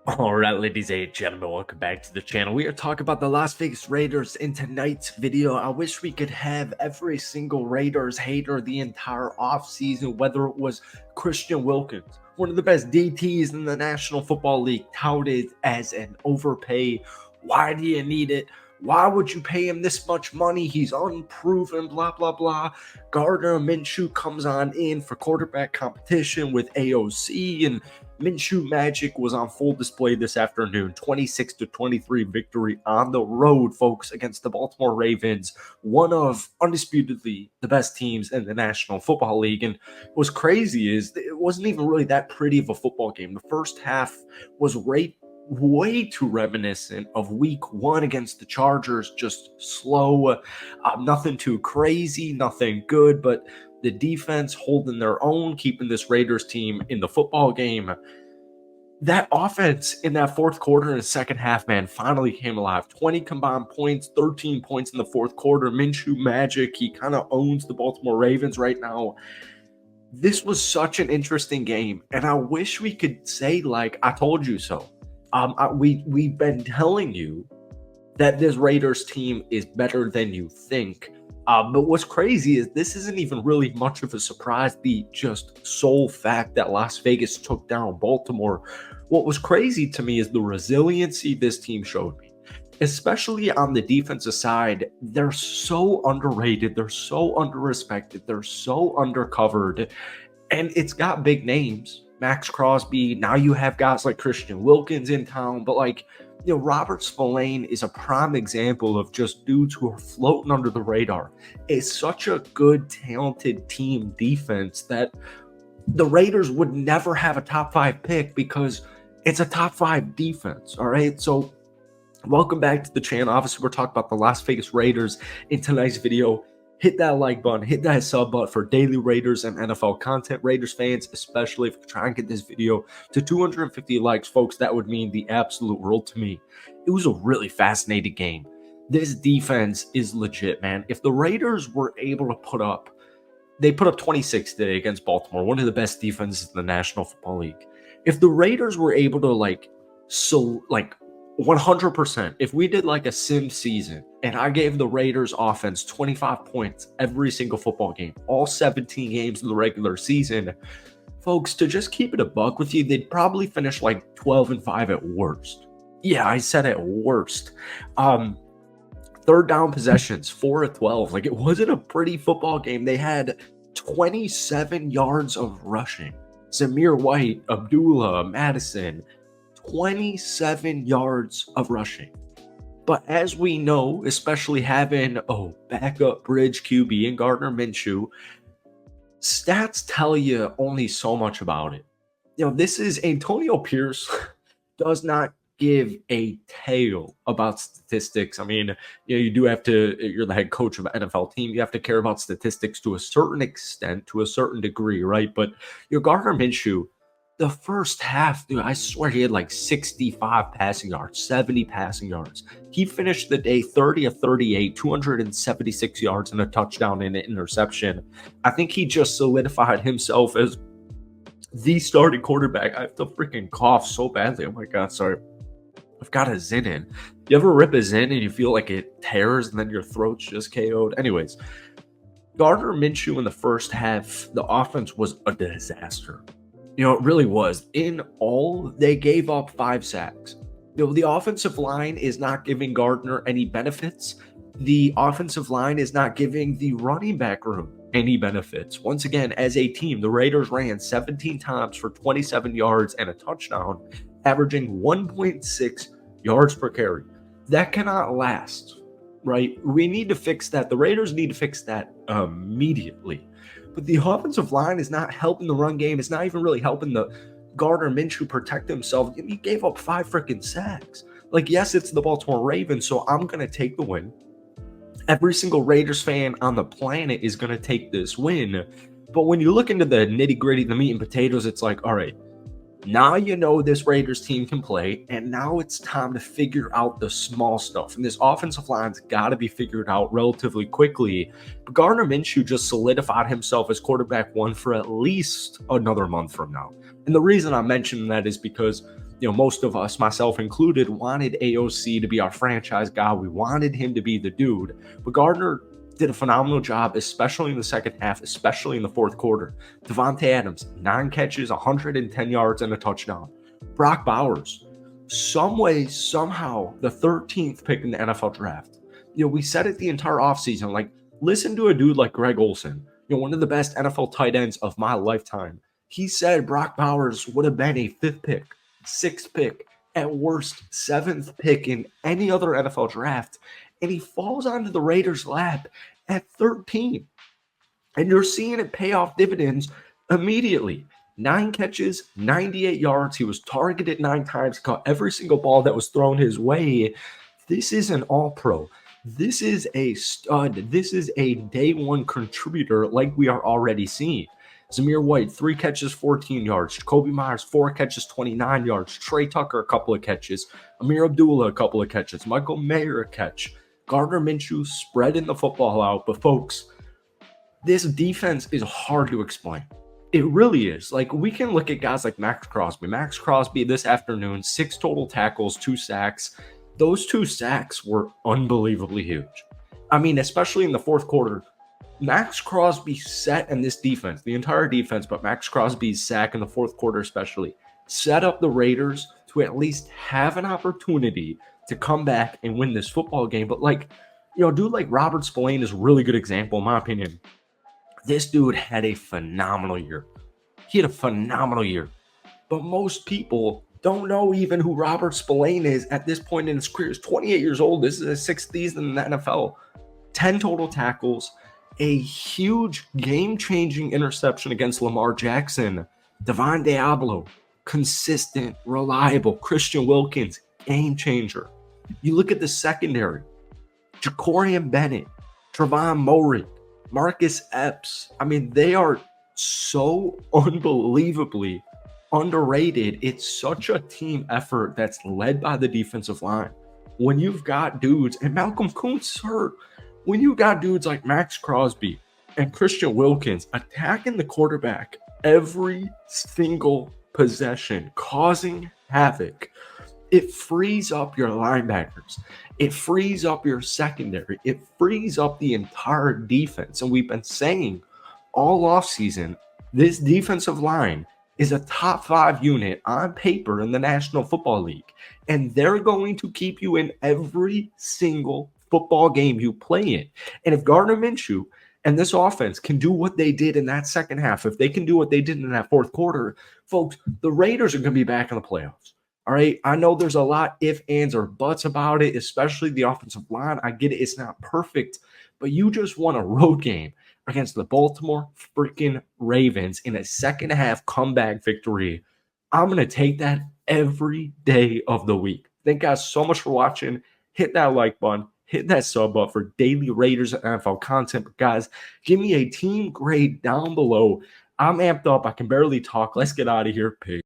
All right, ladies and gentlemen, welcome back to the channel. We are talking about the Las Vegas Raiders in tonight's video. I wish we could have every single Raiders hater the entire offseason, whether it was Christian Wilkins, one of the best DTs in the National Football League, touted as an overpay. Why do you need it? Why would you pay him this much money? He's unproven, blah, blah, blah. Gardner Minshew comes on in for quarterback competition with AOC, and Minshew magic was on full display this afternoon. 26-23 victory on the road, folks, against the Baltimore Ravens, one of undisputedly the best teams in the National Football League. And what's crazy is it wasn't even really that pretty of a football game. The first half was way too reminiscent of week one against the Chargers, just slow, nothing too crazy, nothing good, but the defense holding their own, keeping this Raiders team in the football game. That offense in that fourth quarter and second half, man, finally came alive. 20 combined points, 13 points in the fourth quarter. Minshew magic. He kind of owns the Baltimore Ravens right now. This was such an interesting game, and I wish we could say, like, I told you so. We've been telling you that this Raiders team is better than you think. But what's crazy is this isn't even really much of a surprise. The just sole fact that Las Vegas took down Baltimore. What was crazy to me is the resiliency this team showed me, especially on the defensive side. They're so underrated. They're so underrespected. They're so undercovered. And it's got big names. Max Crosby. Now you have guys like Christian Wilkins in town. But Robert Spillane is a prime example of just dudes who are floating under the radar. It's such a good, talented team defense that the Raiders would never have a top 5 pick because it's a top 5 defense. All right. So welcome back to the channel. Obviously, we're talking about the Las Vegas Raiders in tonight's video. Hit that like button, hit that sub button for daily Raiders and NFL content. Raiders fans, especially if you try and get this video to 250 likes, folks, that would mean the absolute world to me. It was a really fascinating game. This defense is legit, man. If the Raiders were able to put up 26 today against Baltimore, one of the best defenses in the National Football League. If the Raiders were able to 100%, if we did like a sim season and I gave the Raiders offense 25 points every single football game, all 17 games in the regular season, folks, to just keep it a buck with you, they'd probably finish like 12-5 at worst. Yeah, I said at worst. Third down possessions, 4 of 12. Like, it wasn't a pretty football game. They had 27 yards of rushing. Zamir White, Abdullah, Madison, 27 yards of rushing. But as we know, especially having backup bridge QB and Gardner Minshew, stats tell you only so much about it. This is Antonio Pierce does not give a tale about statistics. I mean, you do have to, you're the head coach of an NFL team. You have to care about statistics to a certain extent, to a certain degree, right? But Gardner Minshew, the first half, dude, I swear he had like 65 passing yards, 70 passing yards. He finished the day 30 of 38, 276 yards and a touchdown and an interception. I think he just solidified himself as the starting quarterback. I have to freaking cough so badly. Oh my God, sorry. I've got a Zin in. You ever rip a Zin and you feel like it tears and then your throat's just KO'd? Anyways, Gardner Minshew in the first half, the offense was a disaster. It really was. In all, they gave up 5 sacks. The offensive line is not giving Gardner any benefits. The offensive line is not giving the running back room any benefits. Once again, as a team, the Raiders ran 17 times for 27 yards and a touchdown, averaging 1.6 yards per carry. That cannot last, right? We need to fix that. The Raiders need to fix that immediately. But the offensive line is not helping the run game. It's not even really helping the Gardner Minshew protect himself. He gave up 5 freaking sacks. Like, yes, it's the Baltimore Ravens, so I'm going to take the win. Every single Raiders fan on the planet is going to take this win. But when you look into the nitty-gritty, the meat and potatoes, it's like, all right, now you know this Raiders team can play, and now it's time to figure out the small stuff. And this offensive line's got to be figured out relatively quickly. But Gardner Minshew just solidified himself as quarterback 1 for at least another month from now. And the reason I'm mentioning that is because Most of us, myself included, wanted AOC to be our franchise guy. We wanted him to be the dude. But Gardner did a phenomenal job, especially in the second half, especially in the fourth quarter. Devontae Adams, 9 catches, 110 yards, and a touchdown. Brock Bowers, some way, somehow, the 13th pick in the NFL draft. We said it the entire offseason, like, listen to a dude like Greg Olsen, one of the best NFL tight ends of my lifetime. He said Brock Bowers would have been a 5th pick, 6th pick, at worst 7th pick in any other NFL draft. And he falls onto the Raiders' lap at 13. And you're seeing it pay off dividends immediately. 9 catches, 98 yards. He was targeted 9 times, caught every single ball that was thrown his way. This is an all-pro. This is a stud. This is a day one contributor like we are already seeing. Zamir White, 3 catches, 14 yards. Jacoby Myers, 4 catches, 29 yards. Trey Tucker, a couple of catches. Amir Abdullah, a couple of catches. Michael Mayer, a catch. Gardner Minshew spreading the football out. But folks, this defense is hard to explain. It really is. Like, we can look at guys like Max Crosby. Max Crosby this afternoon, 6 total tackles, 2 sacks. Those 2 sacks were unbelievably huge. I mean, especially in the fourth quarter, Max Crosby set in this defense, the entire defense, but Max Crosby's sack in the fourth quarter especially, set up the Raiders to at least have an opportunity to come back and win this football game. But dude like Robert Spillane is a really good example, in my opinion. This dude had a phenomenal year. He had a phenomenal year. But most people don't know even who Robert Spillane is at this point in his career. He's 28 years old. This is his 6th season in the NFL. 10 total tackles, a huge game-changing interception against Lamar Jackson. Devon Diablo, consistent, reliable. Christian Wilkins, game changer. You look at the secondary. Jacorian Bennett, Trevon Moehrig, Marcus Epps. I mean, they are so unbelievably underrated. It's such a team effort that's led by the defensive line. When you've got dudes, and Malcolm Kuntz hurt, when you got dudes like Max Crosby and Christian Wilkins attacking the quarterback every single possession, causing havoc, it frees up your linebackers. It frees up your secondary. It frees up the entire defense. And we've been saying all offseason, this defensive line is a top 5 unit on paper in the National Football League. And they're going to keep you in every single football game you play in. And if Gardner Minshew and this offense can do what they did in that second half, if they can do what they did in that fourth quarter, folks, the Raiders are going to be back in the playoffs. All right. I know there's a lot ifs, ands, or buts about it, especially the offensive line. I get it. It's not perfect, but you just won a road game against the Baltimore freaking Ravens in a second half comeback victory. I'm going to take that every day of the week. Thank you guys so much for watching. Hit that like button. Hit that sub button for daily Raiders and NFL content. But guys, give me a team grade down below. I'm amped up. I can barely talk. Let's get out of here. Peace.